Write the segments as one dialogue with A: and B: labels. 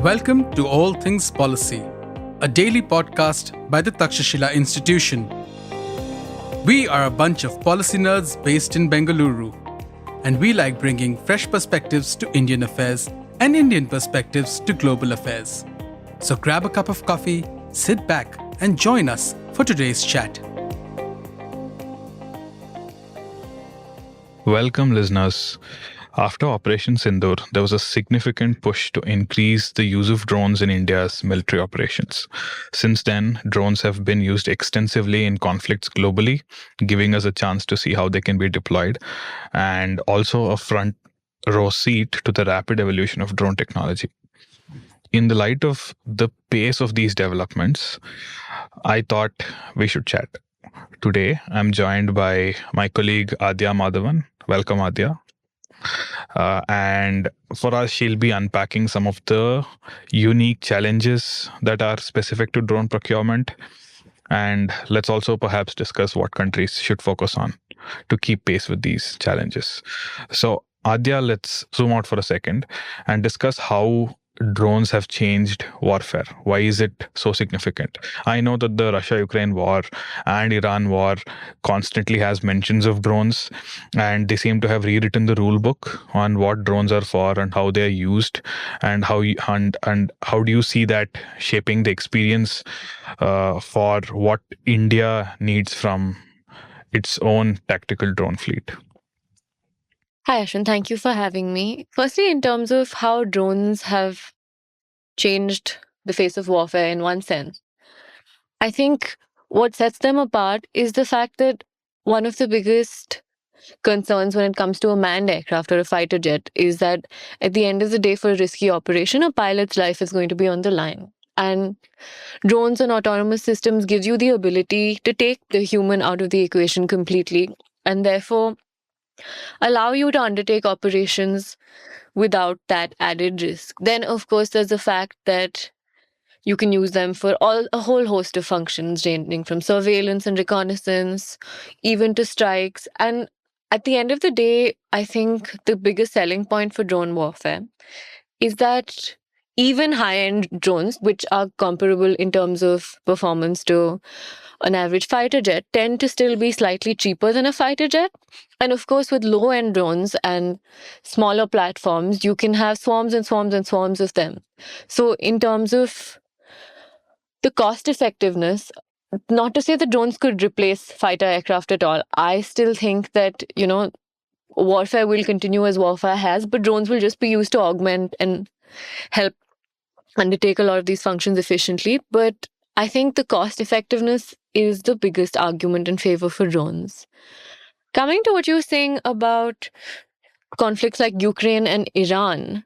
A: Welcome to All Things Policy, a daily podcast by the Takshashila Institution. We are a bunch of policy nerds based in Bengaluru, and we like bringing fresh perspectives to Indian affairs and Indian perspectives to global affairs. So grab a cup of coffee, sit back, and join us for today's chat.
B: Welcome, listeners. After Operation Sindoor, there was a significant push to increase the use of drones in India's military operations. Since then, drones have been used extensively in conflicts globally, giving us a chance to see how they can be deployed, and also a front row seat to the rapid evolution of drone technology. In the light of the pace of these developments, I thought we should chat. Today, I'm joined by my colleague Adya Madhavan. Welcome, Adya. And for us, she'll be unpacking some of the unique challenges that are specific to drone procurement. And let's also perhaps discuss what countries should focus on to keep pace with these challenges. So, Adya, let's zoom out for a second and discuss how drones have changed warfare. Why is it so significant? I know that the Russia-Ukraine war and Iran war constantly has mentions of drones, and they seem to have rewritten the rule book on what drones are for and how they are used, and how do you see that shaping the experience for what India needs from its own tactical drone fleet?
C: Hi, Ashwin. Thank you for having me. Firstly, in terms of how drones have changed the face of warfare in one sense, I think what sets them apart is the fact that one of the biggest concerns when it comes to a manned aircraft or a fighter jet is that at the end of the day, for a risky operation, a pilot's life is going to be on the line. And drones and autonomous systems gives you the ability to take the human out of the equation completely, and therefore allow you to undertake operations without that added risk. Then, of course, there's the fact that you can use them for a whole host of functions, ranging from surveillance and reconnaissance, even to strikes. And at the end of the day, I think the biggest selling point for drone warfare is that even high-end drones, which are comparable in terms of performance to an average fighter jet, tend to still be slightly cheaper than a fighter jet. And of course, with low-end drones and smaller platforms, you can have swarms and swarms and swarms of them. So in terms of the cost effectiveness, not to say that drones could replace fighter aircraft at all. I still think that, warfare will continue as warfare has, but drones will just be used to augment and help undertake a lot of these functions efficiently. But I think the cost effectiveness is the biggest argument in favor for drones. Coming to what you were saying about conflicts like Ukraine and Iran,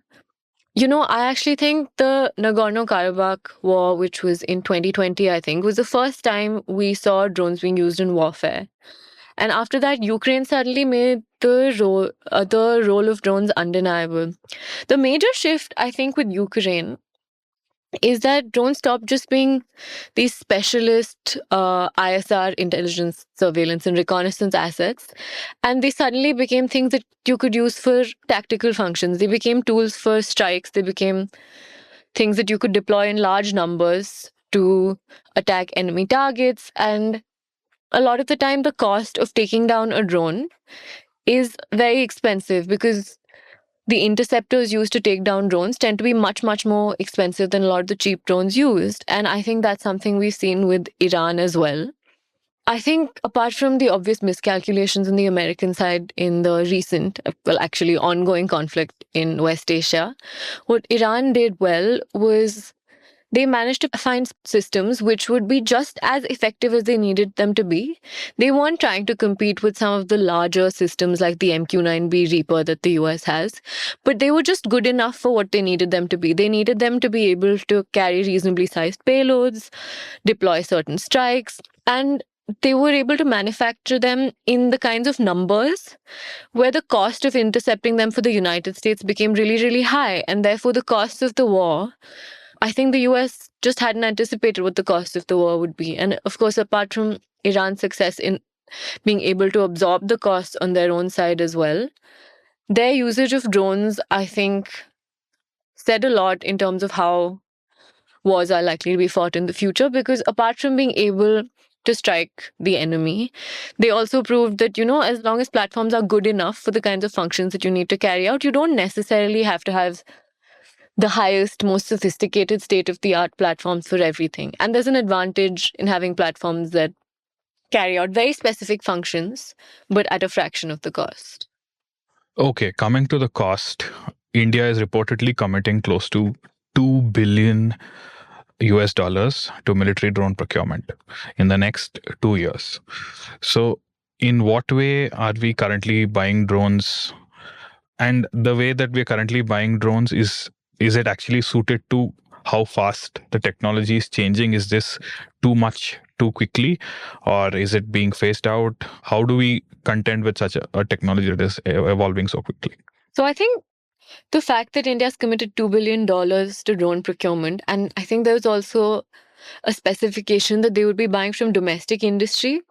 C: I actually think the Nagorno-Karabakh war, which was in 2020, I think, was the first time we saw drones being used in warfare. And after that, Ukraine suddenly made the role of drones undeniable. The major shift, I think, with Ukraine is that drones stopped just being these specialist ISR intelligence, surveillance, and reconnaissance assets, and they suddenly became things that you could use for tactical functions. They became tools for strikes. They became things that you could deploy in large numbers to attack enemy targets. And a lot of the time, the cost of taking down a drone is very expensive because the interceptors used to take down drones tend to be much, much more expensive than a lot of the cheap drones used. And I think that's something we've seen with Iran as well. I think apart from the obvious miscalculations on the American side in the recent, actually ongoing conflict in West Asia, what Iran did well was they managed to find systems which would be just as effective as they needed them to be. They weren't trying to compete with some of the larger systems like the MQ-9B Reaper that the US has, but they were just good enough for what they needed them to be. They needed them to be able to carry reasonably sized payloads, deploy certain strikes, and they were able to manufacture them in the kinds of numbers where the cost of intercepting them for the United States became really, really high. And therefore, the cost of the war, I think the US just hadn't anticipated what the cost of the war would be. And of course, apart from Iran's success in being able to absorb the costs on their own side as well, their usage of drones, I think, said a lot in terms of how wars are likely to be fought in the future, because apart from being able to strike the enemy, they also proved that, as long as platforms are good enough for the kinds of functions that you need to carry out, you don't necessarily have to have the highest, most sophisticated state of the art platforms for everything. And there's an advantage in having platforms that carry out very specific functions, but at a fraction of the cost.
B: Okay, coming to the cost, India is reportedly committing close to 2 billion US dollars to military drone procurement in the next 2 years. So, in what way are we currently buying drones? And the way that we're currently buying drones, is it actually suited to how fast the technology is changing? Is this too much too quickly, or is it being phased out? How do we contend with such a technology that is evolving so quickly?
C: So I think the fact that India's committed $2 billion to drone procurement, and I think there's also a specification that they would be buying from domestic industry.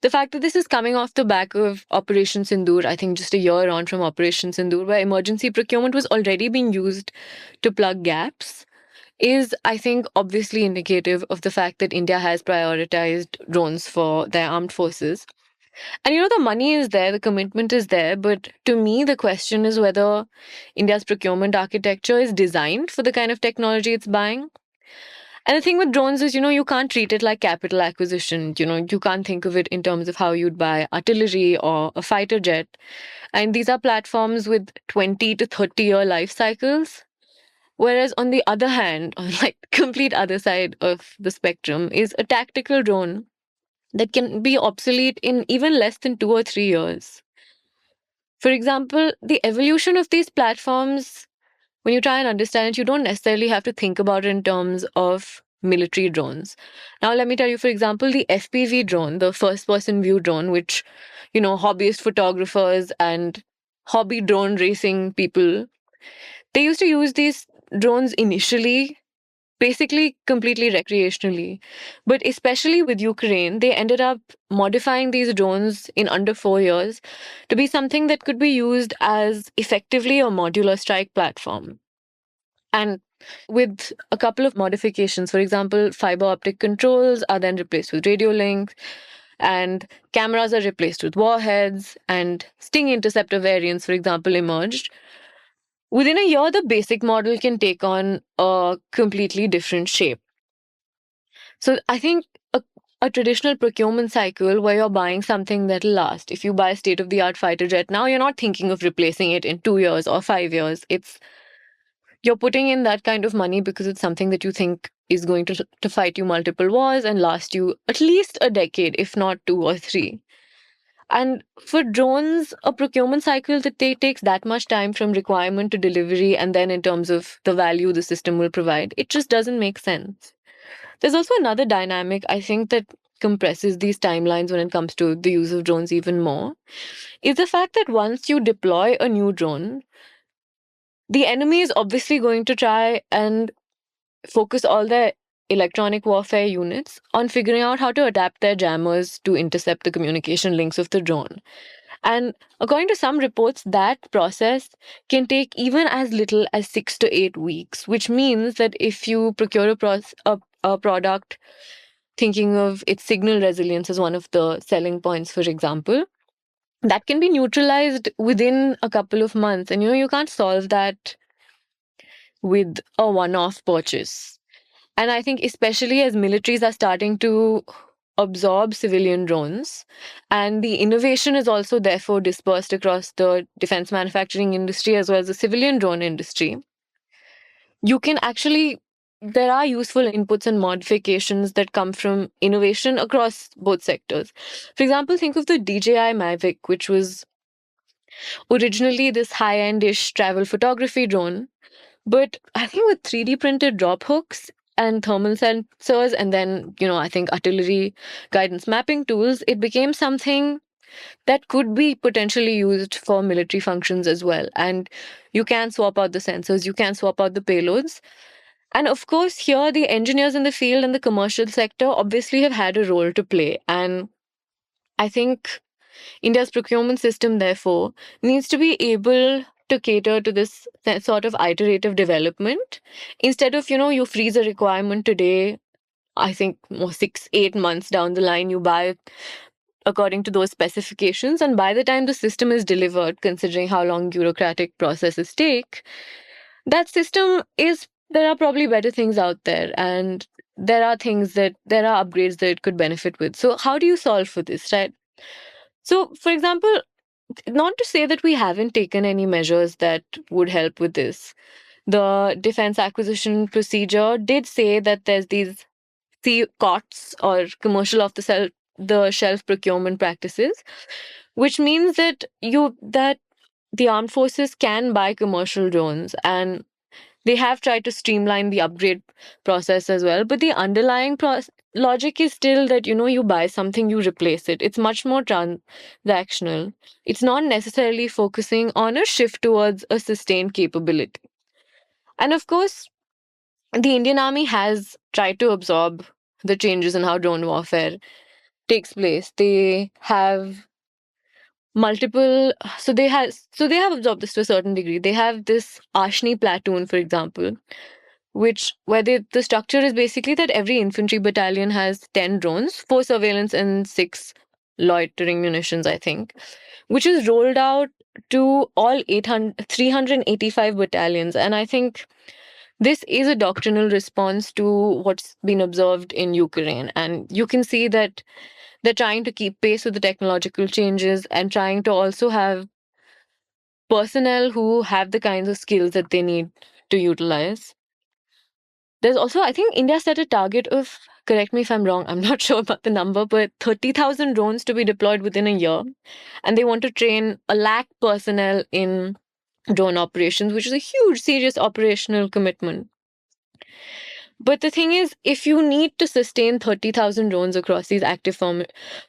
C: The fact that this is coming off the back of Operation Sindoor, I think just a year on from Operation Sindoor, where emergency procurement was already being used to plug gaps, is, I think, obviously indicative of the fact that India has prioritized drones for their armed forces. And the money is there, the commitment is there, but to me, the question is whether India's procurement architecture is designed for the kind of technology it's buying. And the thing with drones is, you can't treat it like capital acquisition. You can't think of it in terms of how you'd buy artillery or a fighter jet. And these are platforms with 20 to 30-year life cycles. Whereas on the other hand, on like complete other side of the spectrum, is a tactical drone that can be obsolete in even less than 2 or 3 years. For example, the evolution of these platforms, when you try and understand it, you don't necessarily have to think about it in terms of military drones. Now, let me tell you, for example, the FPV drone, the first person view drone, which, hobbyist photographers and hobby drone racing people, they used to use these drones initially, basically completely recreationally. But especially with Ukraine, they ended up modifying these drones in under 4 years to be something that could be used as effectively a modular strike platform. And with a couple of modifications, for example, fiber optic controls are then replaced with radio links, and cameras are replaced with warheads, and Sting interceptor variants, for example, emerged. Within a year, the basic model can take on a completely different shape. So I think a traditional procurement cycle where you're buying something that'll last. If you buy a state-of-the-art fighter jet now, you're not thinking of replacing it in 2 years or 5 years. You're putting in that kind of money because it's something that you think is going to fight you multiple wars and last you at least a decade, if not 2 or 3. And for drones, a procurement cycle that takes that much time from requirement to delivery, and then in terms of the value the system will provide, it just doesn't make sense. There's also another dynamic, I think, that compresses these timelines when it comes to the use of drones even more, is the fact that once you deploy a new drone, the enemy is obviously going to try and focus all their electronic warfare units on figuring out how to adapt their jammers to intercept the communication links of the drone. And according to some reports, that process can take even as little as 6 to 8 weeks, which means that if you procure a product thinking of its signal resilience as one of the selling points, for example, that can be neutralized within a couple of months. And you can't solve that with a one-off purchase. And I think especially as militaries are starting to absorb civilian drones, and the innovation is also therefore dispersed across the defense manufacturing industry as well as the civilian drone industry, there are useful inputs and modifications that come from innovation across both sectors. For example, think of the DJI Mavic, which was originally this high-end-ish travel photography drone. But I think with 3D printed drop hooks and thermal sensors, and then, I think artillery guidance mapping tools, it became something that could be potentially used for military functions as well. And you can swap out the sensors, you can swap out the payloads. And of course, here the engineers in the field and the commercial sector obviously have had a role to play. And I think India's procurement system, therefore, needs to be able to cater to this sort of iterative development. Instead of, you freeze a requirement today, I think 6-8 months down the line, you buy according to those specifications. And by the time the system is delivered, considering how long bureaucratic processes take, that system is, there are probably better things out there. And there are upgrades that it could benefit with. So how do you solve for this, right? So, for example, not to say that we haven't taken any measures that would help with this. The defense acquisition procedure did say that there's these COTS, or commercial off the shelf procurement practices, which means that the armed forces can buy commercial drones, and they have tried to streamline the upgrade process as well. But the underlying logic is still that, you buy something, you replace it. It's much more transactional. It's not necessarily focusing on a shift towards a sustained capability. And of course, the Indian Army has tried to absorb the changes in how drone warfare takes place. They have multiple, so they have absorbed this to a certain degree. They have this Ashni platoon, for example, the structure is basically that every infantry battalion has 10 drones, 4 surveillance and 6 loitering munitions, I think, which is rolled out to all 385 battalions. And I think this is a doctrinal response to what's been observed in Ukraine. And you can see that they're trying to keep pace with the technological changes and trying to also have personnel who have the kinds of skills that they need to utilize. There's also, I think India set a target of, correct me if I'm wrong, I'm not sure about the number, but 30,000 drones to be deployed within a year. And they want to train 1 lakh personnel in drone operations, which is a huge, serious operational commitment. But the thing is, if you need to sustain 30,000 drones across these active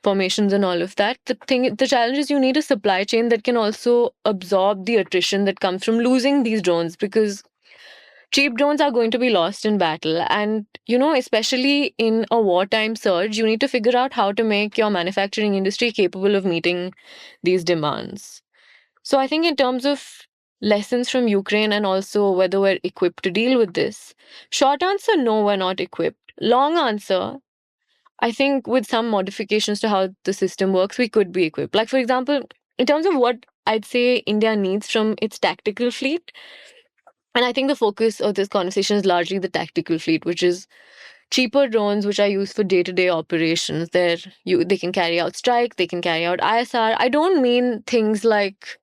C: formations and all of that, the challenge is you need a supply chain that can also absorb the attrition that comes from losing these drones, because cheap drones are going to be lost in battle. And, especially in a wartime surge, you need to figure out how to make your manufacturing industry capable of meeting these demands. So I think in terms of lessons from Ukraine and also whether we're equipped to deal with this, short answer, no, we're not equipped. Long answer, I think with some modifications to how the system works, we could be equipped. Like, for example, in terms of what I'd say India needs from its tactical fleet, and I think the focus of this conversation is largely the tactical fleet, which is cheaper drones which are used for day-to-day operations. They can carry out strike, they can carry out ISR. I don't mean things like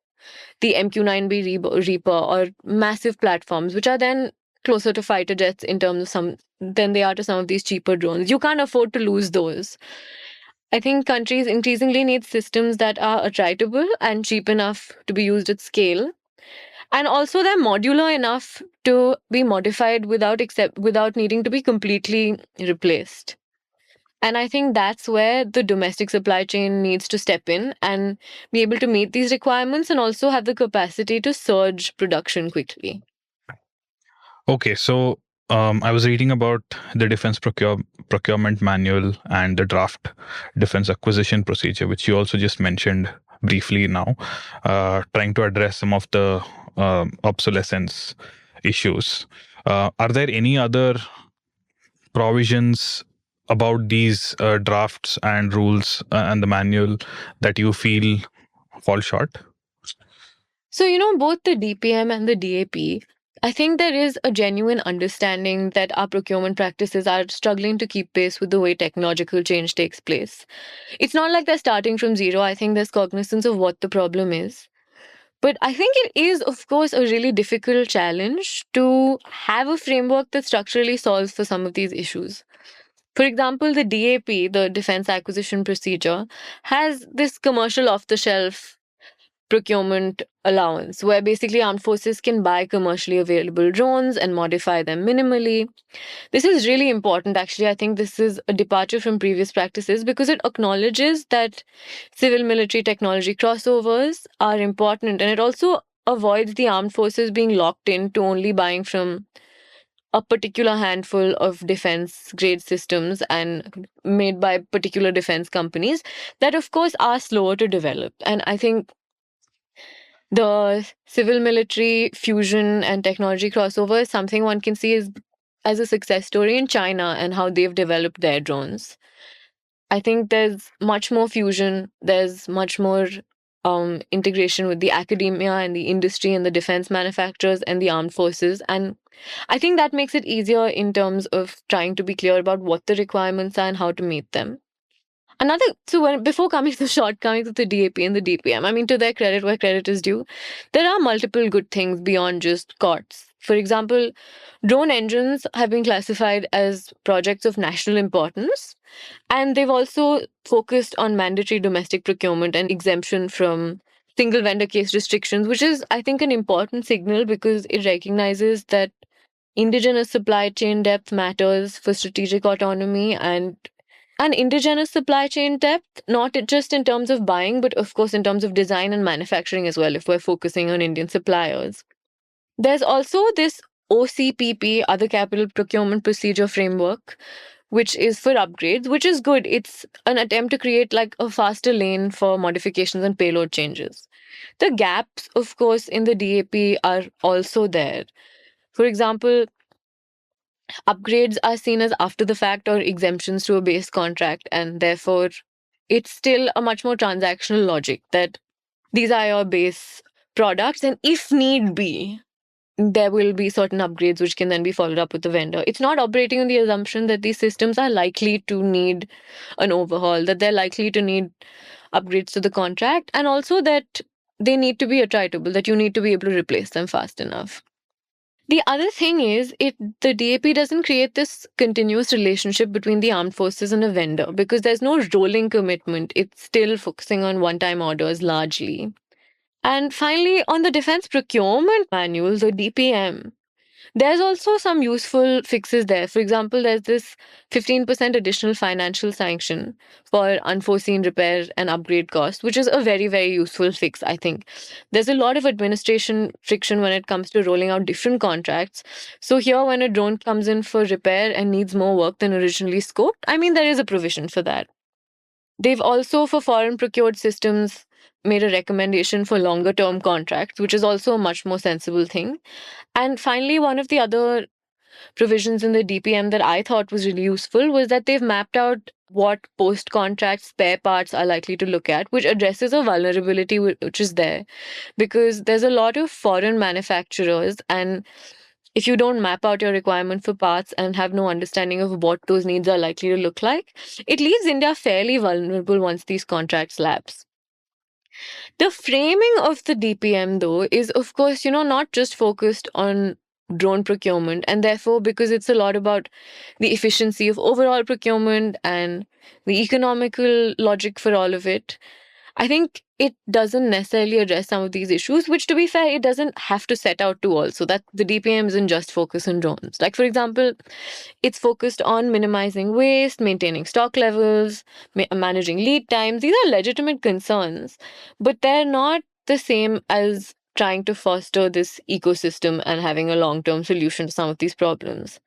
C: the MQ-9B Reaper or massive platforms, which are then closer to fighter jets in terms of than they are to some of these cheaper drones. You can't afford to lose those. I think countries increasingly need systems that are attritable and cheap enough to be used at scale. And also they're modular enough to be modified without needing to be completely replaced. And I think that's where the domestic supply chain needs to step in and be able to meet these requirements and also have the capacity to surge production quickly.
B: Okay, so I was reading about the defense procurement manual and the draft defense acquisition procedure, which you also just mentioned briefly now, trying to address some of the obsolescence issues. Are there any other provisions about these drafts and rules and the manual that you feel fall short?
C: So, both the DPM and the DAP, I think there is a genuine understanding that our procurement practices are struggling to keep pace with the way technological change takes place. It's not like they're starting from zero. I think there's cognizance of what the problem is. But I think it is, of course, a really difficult challenge to have a framework that structurally solves for some of these issues. For example, the DAP, the Defense Acquisition Procedure, has this commercial off-the-shelf procurement allowance where basically armed forces can buy commercially available drones and modify them minimally. This is really important, actually. I think this is a departure from previous practices because it acknowledges that civil military technology crossovers are important, and it also avoids the armed forces being locked into only buying from a particular handful of defense grade systems and made by particular defense companies that, of course, are slower to develop. And I think The civil military fusion and technology crossover is something one can see as a success story in China and how they've developed their drones. I think there's much more fusion, there's much more integration with the academia and the industry and the defense manufacturers and the armed forces. And I think that makes it easier in terms of trying to be clear about what the requirements are and how to meet them. Before coming to the shortcomings of the DAP and the DPM, I mean, to their credit, where credit is due, there are multiple good things beyond just COTS. For example, drone engines have been classified as projects of national importance, and they've also focused on mandatory domestic procurement and exemption from single vendor case restrictions, which is, I think, an important signal because it recognizes that indigenous supply chain depth matters for strategic autonomy and indigenous supply chain depth, not just in terms of buying, but of course in terms of design and manufacturing as well, if we're focusing on Indian suppliers. There's also this OCPP, Other Capital Procurement Procedure Framework, which is for upgrades, which is good. It's an attempt to create like a faster lane for modifications and payload changes. The gaps, of course, in the DAP are also there. For example, upgrades are seen as after the fact or exemptions to a base contract, and therefore it's still a much more transactional logic that these are your base products, and if need be, there will be certain upgrades which can then be followed up with the vendor. It's not operating on the assumption that these systems are likely to need an overhaul, that they're likely to need upgrades to the contract, and also that they need to be attritable, that you need to be able to replace them fast enough. The other thing is, the DAP doesn't create this continuous relationship between the armed forces and a vendor because there's no rolling commitment. It's still focusing on one-time orders largely. And finally, on the Defense Procurement Manual, the DPM, there's also some useful fixes there. For example, there's this 15% additional financial sanction for unforeseen repair and upgrade costs, which is a very, very useful fix, I think. There's a lot of administration friction when it comes to rolling out different contracts. So here, when a drone comes in for repair and needs more work than originally scoped, I mean, there is a provision for that. They've also, for foreign procured systems, made a recommendation for longer term contracts, which is also a much more sensible thing. And finally, one of the other provisions in the DPM that I thought was really useful was that they've mapped out what post contract spare parts are likely to look at, which addresses a vulnerability which is there. Because there's a lot of foreign manufacturers, and if you don't map out your requirement for parts and have no understanding of what those needs are likely to look like, it leaves India fairly vulnerable once these contracts lapse. The framing of the DPM, though, is of course, not just focused on drone procurement, and therefore, because it's a lot about the efficiency of overall procurement and the economical logic for all of it, I think it doesn't necessarily address some of these issues, which, to be fair, it doesn't have to set out to also. That the DPM isn't just focused on drones. Like, for example, it's focused on minimizing waste, maintaining stock levels, managing lead times. These are legitimate concerns, but they're not the same as trying to foster this ecosystem and having a long-term solution to some of these problems.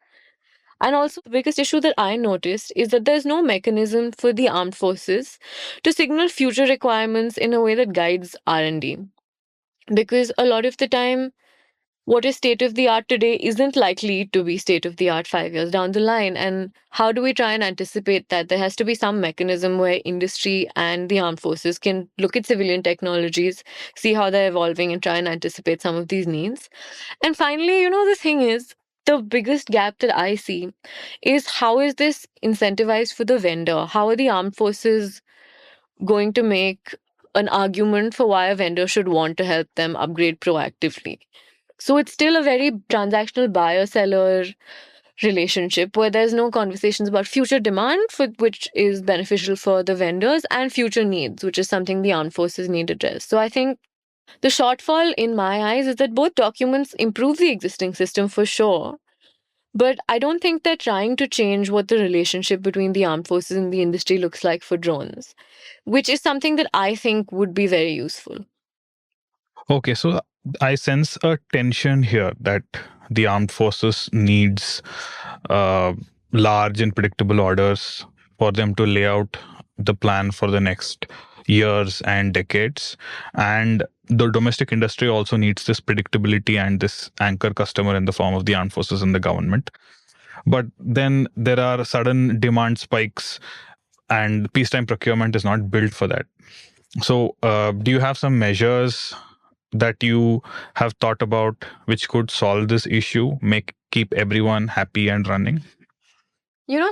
C: And also, the biggest issue that I noticed is that there's no mechanism for the armed forces to signal future requirements in a way that guides R&D. Because a lot of the time, what is state of the art today isn't likely to be state of the art 5 years down the line. And how do we try and anticipate that? There has to be some mechanism where industry and the armed forces can look at civilian technologies, see how they're evolving, and try and anticipate some of these needs. And finally, the thing is, the biggest gap that I see is how is this incentivized for the vendor? How are the armed forces going to make an argument for why a vendor should want to help them upgrade proactively? So it's still a very transactional buyer-seller relationship where there's no conversations about future demand, which is beneficial for the vendors, and future needs, which is something the armed forces need address. So I think the shortfall in my eyes is that both documents improve the existing system for sure, but I don't think they're trying to change what the relationship between the armed forces and the industry looks like for drones, which is something that I think would be very useful.
B: Okay, so I sense a tension here that the armed forces needs large and predictable orders for them to lay out the plan for the next years and decades. And the domestic industry also needs this predictability and this anchor customer in the form of the armed forces and the government. But then there are sudden demand spikes, and peacetime procurement is not built for that. So, do you have some measures that you have thought about which could solve this issue, keep everyone happy and running?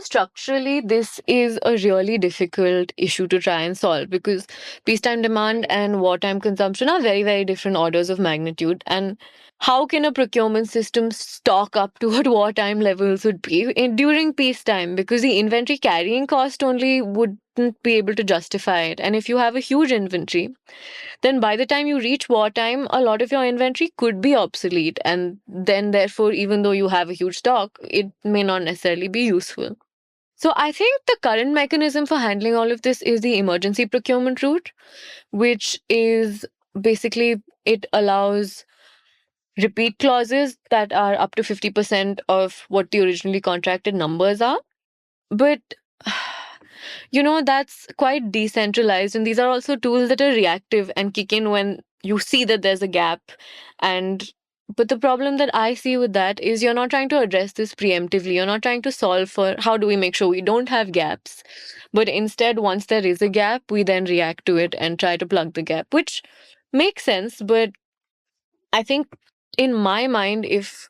C: Structurally, this is a really difficult issue to try and solve because peacetime demand and wartime consumption are very, very different orders of magnitude. And how can a procurement system stock up to what wartime levels would be during peacetime? Because the inventory carrying cost only wouldn't be able to justify it. And if you have a huge inventory, then by the time you reach wartime, a lot of your inventory could be obsolete. And then, therefore, even though you have a huge stock, it may not necessarily be useful. So, I think the current mechanism for handling all of this is the emergency procurement route, which is basically it allows repeat clauses that are up to 50% of what the originally contracted numbers are. But that's quite decentralized. And these are also tools that are reactive and kick in when you see that there's a gap. And but the problem that I see with that is you're not trying to address this preemptively. You're not trying to solve for how do we make sure we don't have gaps. But instead, once there is a gap, we then react to it and try to plug the gap, which makes sense. But I think in my mind, if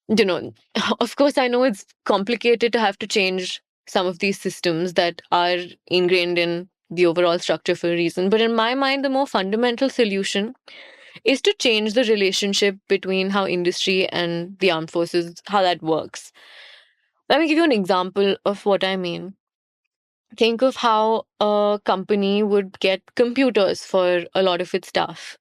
C: you know, of course, I know it's complicated to have to change some of these systems that are ingrained in the overall structure for a reason. But in my mind, the more fundamental solution is to change the relationship between how industry and the armed forces, how that works. Let me give you an example of what I mean. Think of how a company would get computers for a lot of its stuff.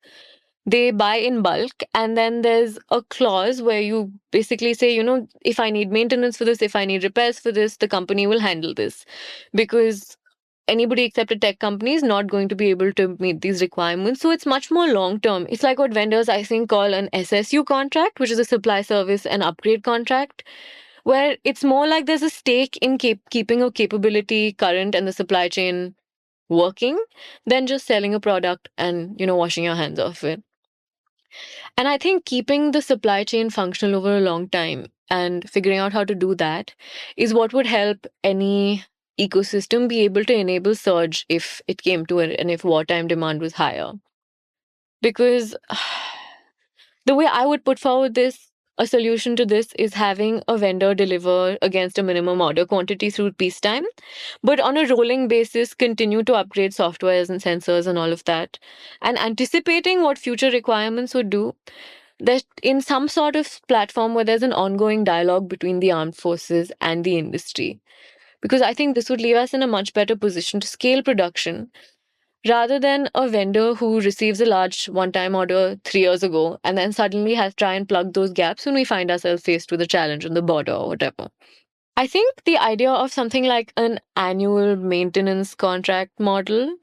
C: They buy in bulk, and then there's a clause where you basically say, if I need maintenance for this, if I need repairs for this, the company will handle this. Because anybody except a tech company is not going to be able to meet these requirements. So it's much more long term. It's like what vendors, I think, call an SSU contract, which is a supply service and upgrade contract, where it's more like there's a stake in keeping a capability current and the supply chain working than just selling a product and, washing your hands off it. And I think keeping the supply chain functional over a long time and figuring out how to do that is what would help any ecosystem be able to enable surge if it came to it and if wartime demand was higher. Because the way I would put forward a solution to this is having a vendor deliver against a minimum order quantity through peacetime, but on a rolling basis, continue to upgrade softwares and sensors and all of that, and anticipating what future requirements would do. That in some sort of platform where there's an ongoing dialogue between the armed forces and the industry. Because I think this would leave us in a much better position to scale production rather than a vendor who receives a large one-time order 3 years ago and then suddenly has to try and plug those gaps when we find ourselves faced with a challenge on the border or whatever. I think the idea of something like an annual maintenance contract model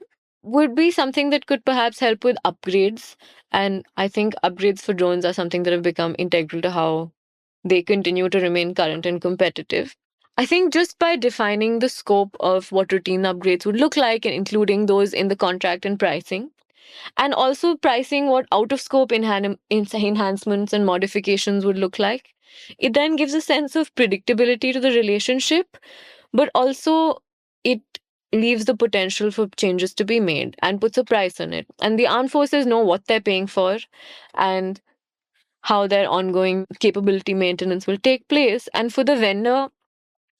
C: would be something that could perhaps help with upgrades. And I think upgrades for drones are something that have become integral to how they continue to remain current and competitive. I think just by defining the scope of what routine upgrades would look like and including those in the contract and pricing, and also pricing what out of scope enhancements and modifications would look like, it then gives a sense of predictability to the relationship, but also it leaves the potential for changes to be made and puts a price on it. And the armed forces know what they're paying for and how their ongoing capability maintenance will take place. And for the vendor,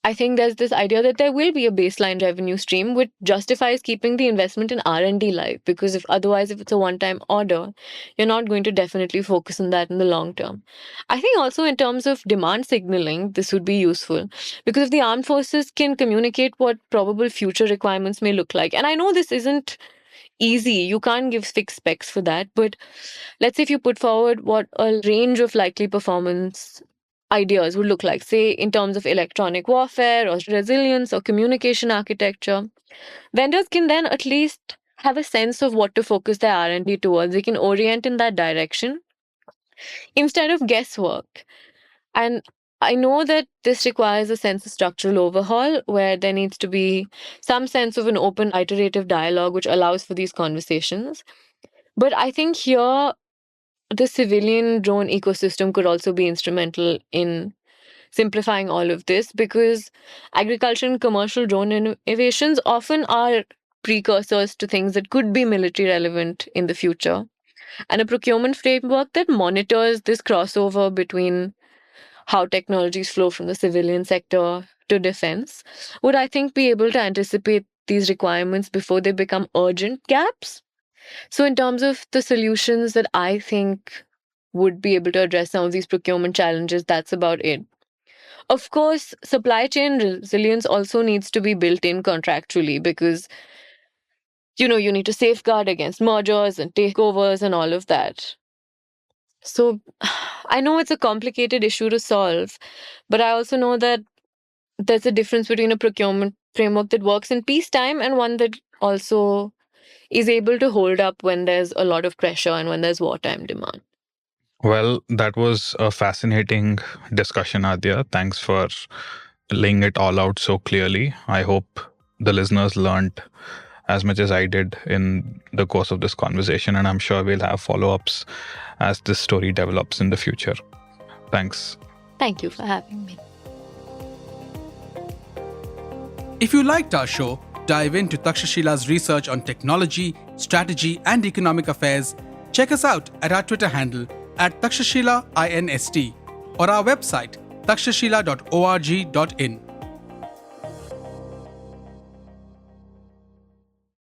C: I think there's this idea that there will be a baseline revenue stream which justifies keeping the investment in R&D live, because if it's a one-time order, you're not going to definitely focus on that in the long term. I think also in terms of demand signaling, this would be useful because if the armed forces can communicate what probable future requirements may look like, and I know this isn't easy, you can't give fixed specs for that, but let's say if you put forward what a range of likely performance ideas would look like, say in terms of electronic warfare or resilience or communication architecture, vendors can then at least have a sense of what to focus their R&D towards. They can orient in that direction instead of guesswork. And I know that this requires a sense of structural overhaul where there needs to be some sense of an open, iterative dialogue which allows for these conversations. But I think here, the civilian drone ecosystem could also be instrumental in simplifying all of this because agriculture and commercial drone innovations often are precursors to things that could be military relevant in the future. And a procurement framework that monitors this crossover between how technologies flow from the civilian sector to defense would, I think, be able to anticipate these requirements before they become urgent gaps. So, in terms of the solutions that I think would be able to address some of these procurement challenges, that's about it. Of course, supply chain resilience also needs to be built in contractually because, you need to safeguard against mergers and takeovers and all of that. So, I know it's a complicated issue to solve, but I also know that there's a difference between a procurement framework that works in peacetime and one that also is able to hold up when there's a lot of pressure and when there's wartime demand.
B: Well, that was a fascinating discussion, Adya. Thanks for laying it all out so clearly. I hope the listeners learned as much as I did in the course of this conversation, and I'm sure we'll have follow ups as this story develops in the future. Thanks.
C: Thank you for having me.
A: If you liked our show, dive into Takshashila's research on technology, strategy, and economic affairs. Check us out at our Twitter handle @TakshashilaINST or our website takshashila.org.in.